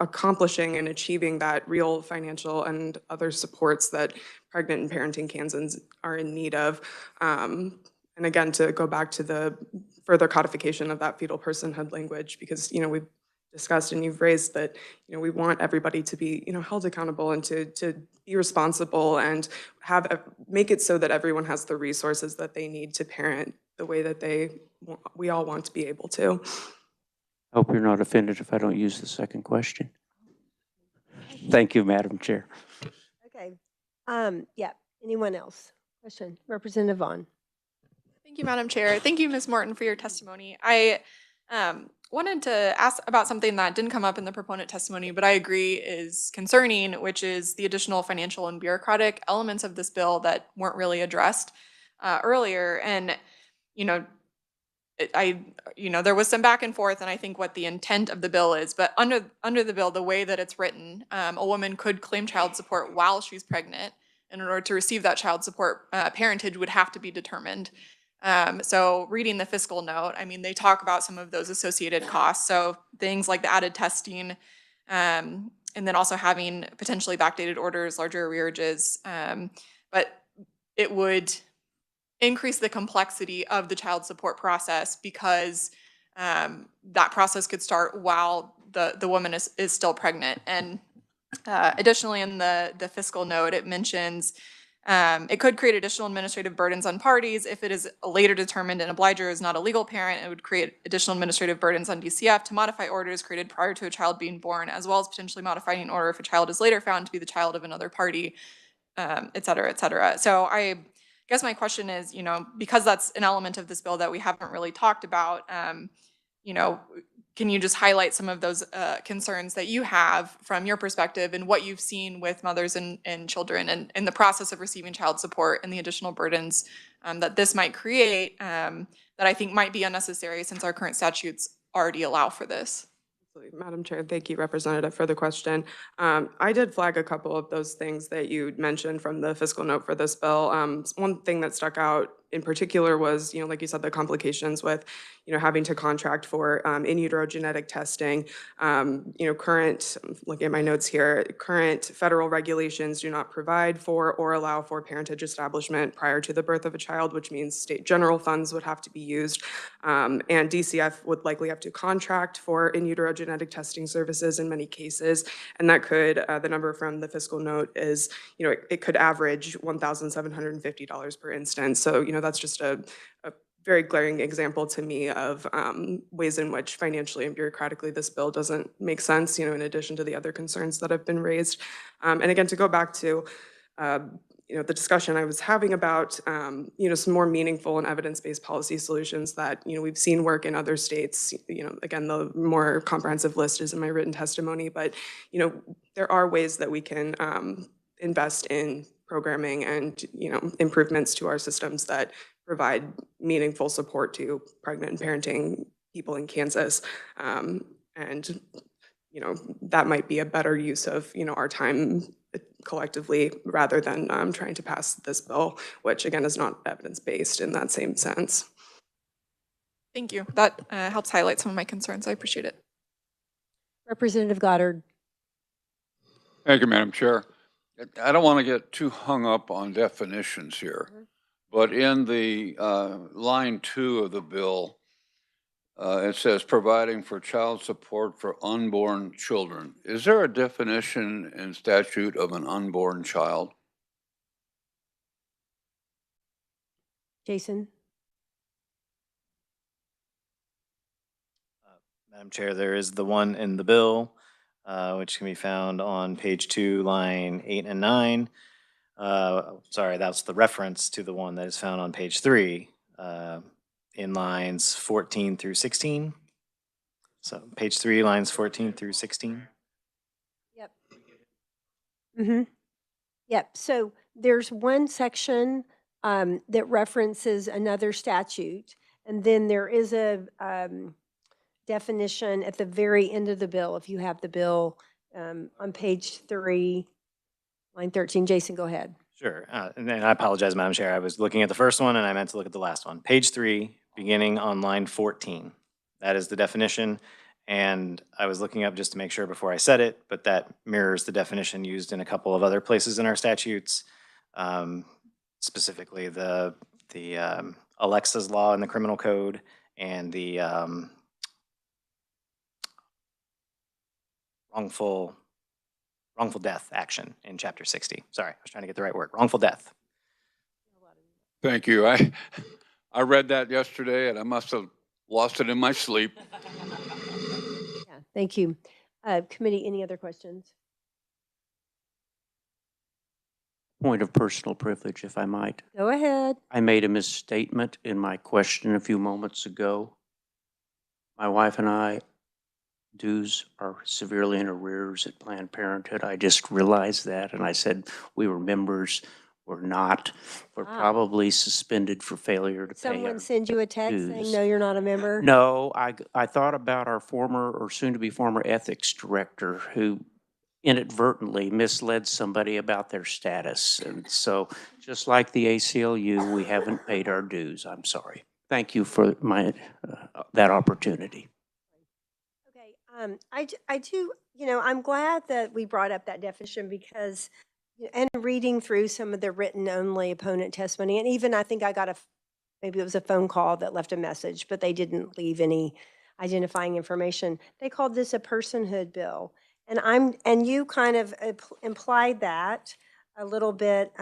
accomplishing and achieving that real financial and other supports that pregnant and parenting Kansans are in need of. And again, to go back to the further codification of that fetal personhood language, because we've discussed and you've raised that we want everybody to be held accountable and to be responsible and make it so that everyone has the resources that they need to parent the way that we all want to be able to. I hope you're not offended if I don't use the second question. Thank you, Madam Chair. Okay. Yeah. Anyone else? Question? Representative Vaughn. Thank you, Madam Chair. Thank you, Ms. Morton, for your testimony. I wanted to ask about something that didn't come up in the proponent testimony, but I agree is concerning, which is the additional financial and bureaucratic elements of this bill that weren't really addressed earlier. And, there was some back and forth, and I think what the intent of the bill is, but under the bill, the way that it's written, a woman could claim child support while she's pregnant. And in order to receive that child support, parentage would have to be determined. So reading the fiscal note, they talk about some of those associated costs. So things like the added testing, and then also having potentially backdated orders, larger arrearages. But it would increase the complexity of the child support process because that process could start while the woman is still pregnant. And additionally, in the fiscal note, it mentions it could create additional administrative burdens on parties. If it is later determined an obliger is not a legal parent, it would create additional administrative burdens on DCF to modify orders created prior to a child being born, as well as potentially modifying an order if a child is later found to be the child of another party. et cetera, et cetera. So I guess my question is, because that's an element of this bill that we haven't really talked about, can you just highlight some of those concerns that you have from your perspective and what you've seen with mothers and children and in the process of receiving child support and the additional burdens that this might create that I think might be unnecessary since our current statutes already allow for this? Madam Chair, thank you, Representative, for the question. I did flag a couple of those things that you mentioned from the fiscal note for this bill. One thing that stuck out in particular was, like you said, the complications with, having to contract for in utero genetic testing. Current, looking at my notes here, current federal regulations do not provide for or allow for parentage establishment prior to the birth of a child, which means state general funds would have to be used. And DCF would likely have to contract for in utero genetic testing services in many cases. And that could, the number from the fiscal note is, it could average $1,750 per instance. So, that's just a very glaring example to me of ways in which financially and bureaucratically this bill doesn't make sense, in addition to the other concerns that have been raised. And again, to go back to the discussion I was having about, some more meaningful and evidence-based policy solutions that, we've seen work in other states. Again, the more comprehensive list is in my written testimony, but, there are ways that we can invest in programming and, improvements to our systems that provide meaningful support to pregnant and parenting people in Kansas. And, that might be a better use of, our time collectively rather than trying to pass this bill, which again is not evidence-based in that same sense. Thank you. That helps highlight some of my concerns. I appreciate it. Representative Goddard. Thank you, Madam Chair. I don't want to get too hung up on definitions here, but in the line 2 of the bill, it says providing for child support for unborn children. Is there a definition in statute of an unborn child? Jason. Madam Chair, there is the one in the bill, which can be found on page 2, line 8 and 9. Sorry, that's the reference to the one that is found on page 3. In lines 14 through 16. So page 3, lines 14 through 16. Yep. Yep. So there's one section that references another statute, and then there is a definition at the very end of the bill. If you have the bill on page 3, line 13. Jason, go ahead. Sure. And I apologize, Madam Chair. I was looking at the first one and I meant to look at the last one. Page 3, beginning on line 14. That is the definition. And I was looking up just to make sure before I said it, but that mirrors the definition used in a couple of other places in our statutes, specifically the Alexa's law in the criminal code and the wrongful death action in chapter 60. Sorry, I was trying to get the right word. Wrongful death. Thank you. I read that yesterday and I must have lost it in my sleep. Yeah, thank you. Committee, any other questions? Point of personal privilege, if I might. Go ahead. I made a misstatement in my question a few moments ago. My wife and I, dues are severely in arrears at Planned Parenthood. I just realized that, and I said we were members. We're not. We're probably suspended for failure to pay our Someone send you a text saying, dues. no, you're not a member? No, I thought about our former or soon-to-be former ethics director who inadvertently misled somebody about their status. And so just like the ACLU, we haven't paid our dues. I'm sorry. Thank you for that opportunity. Okay, I do, I'm glad that we brought up that definition because, and reading through some of the written only opponent testimony, and even I think I got maybe it was a phone call that left a message, but they didn't leave any identifying information. They called this a personhood bill. And you kind of implied that a little bit,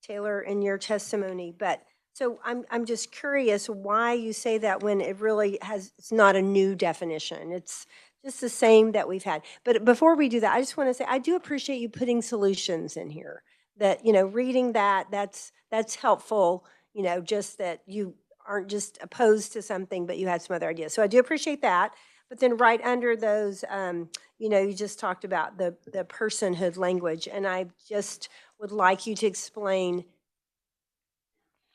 Taylor, in your testimony, but so I'm just curious why you say that when it really it's not a new definition. It's just the same that we've had. But before we do that, I just want to say, I do appreciate you putting solutions in here. That, reading that, that's helpful, just that you aren't just opposed to something, but you had some other ideas. So I do appreciate that. But then right under those, you just talked about the personhood language, and I just would like you to explain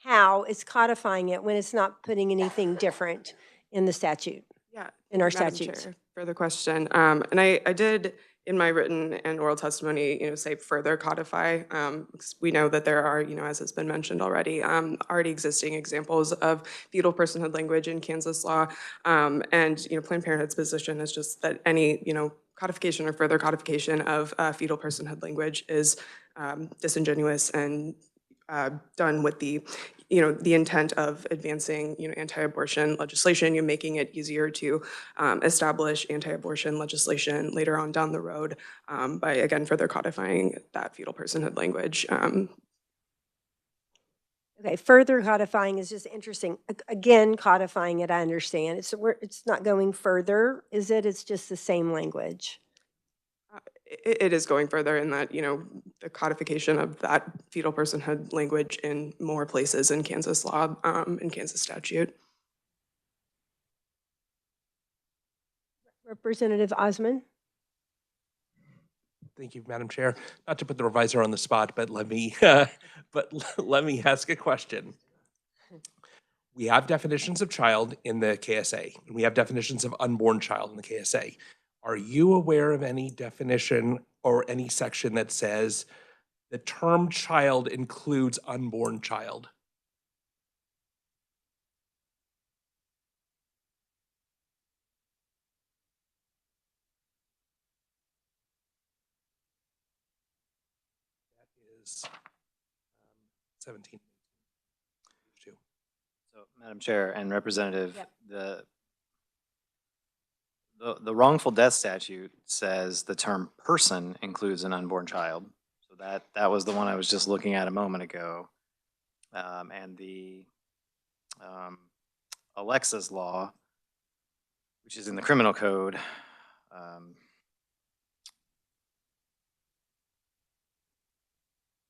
how it's codifying it when it's not putting anything different in the statute, Yeah. in our Madam statutes. Chair, for the question. And I did, in my written and oral testimony, say further codify. Because we know that there are, as has been mentioned already, already existing examples of fetal personhood language in Kansas law. And, Planned Parenthood's position is just that any, codification or further codification of fetal personhood language is disingenuous and done with the intent of advancing, anti-abortion legislation. You're making it easier to establish anti-abortion legislation later on down the road by, again, further codifying that fetal personhood language. Okay, further codifying is just interesting. Again, codifying it, I understand. It's not going further, is it? It's just the same language. It is going further in that, the codification of that fetal personhood language in more places in Kansas law, in Kansas statute. Representative Osman? Thank you, Madam Chair. Not to put the reviser on the spot, but let me ask a question. We have definitions of child in the KSA, and we have definitions of unborn child in the KSA. Are you aware of any definition or any section that says the term child includes unborn child? That is 17. So, Madam Chair and Representative, Yep. the wrongful death statute says the term person includes an unborn child. So that was the one I was just looking at a moment ago. And the Alexa's law, which is in the criminal code,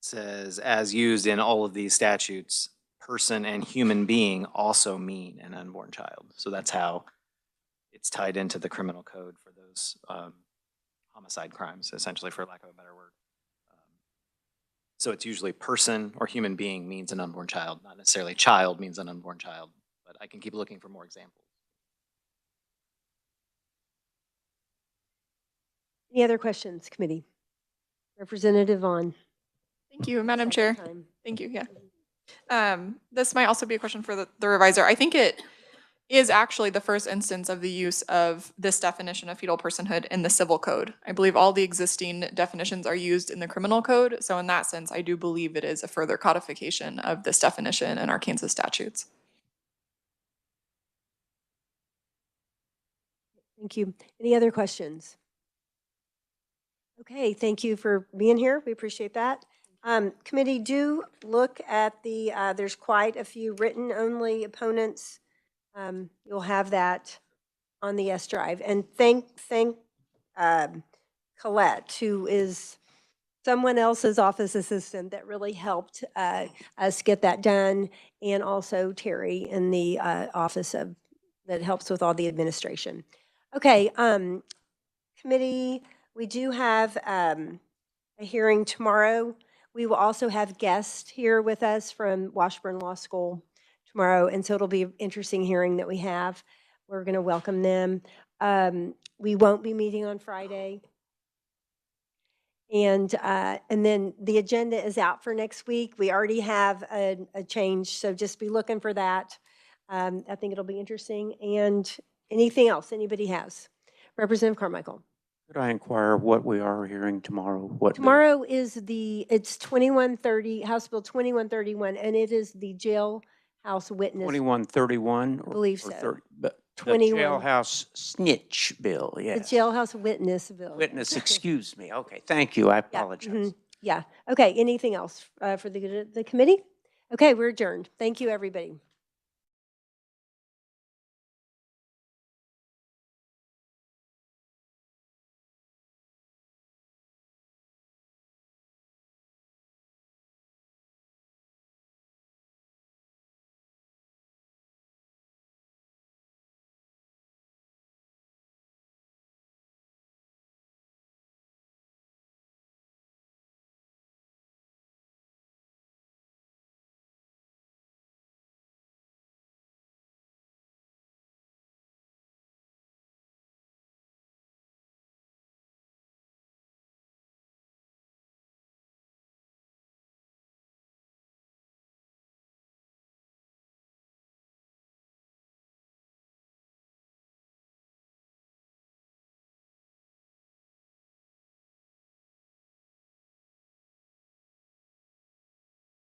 says, as used in all of these statutes, person and human being also mean an unborn child. So that's how it's tied into the criminal code for those homicide crimes, essentially, for lack of a better word. So it's usually person or human being means an unborn child, not necessarily child means an unborn child, but I can keep looking for more examples. Any other questions, committee? Representative Vaughn. Thank you, Madam Chair. Second time. Thank you, yeah. This might also be a question for the reviser. I think it is actually the first instance of the use of this definition of fetal personhood in the civil code. I believe all the existing definitions are used in the criminal code. So in that sense, I do believe it is a further codification of this definition in our Kansas statutes. Thank you. Any other questions? Okay, thank you for being here. We appreciate that. Committee, do look at the, there's quite a few written-only opponents. You'll have that on the S drive. And thank Colette, who is someone else's office assistant that really helped us get that done, and also Terry in the office of that helps with all the administration. Okay, committee, we do have a hearing tomorrow. We will also have guests here with us from Washburn Law School tomorrow, and so it'll be an interesting hearing that we have. We're going to welcome them. We won't be meeting on Friday. And then the agenda is out for next week. We already have a change, so just be looking for that. I think it'll be interesting. And anything else anybody has? Representative Carmichael. Could I inquire what we are hearing tomorrow? What bill? Tomorrow is it's 2130, House Bill 2131, and it is the jailhouse witness. 2131? I believe or so. 30, but the 21. jailhouse snitch bill, yes. The jailhouse witness bill. Witness, excuse me. Okay, thank you. I apologize. Yeah. Okay. Anything else for the committee? Okay, we're adjourned. Thank you, everybody.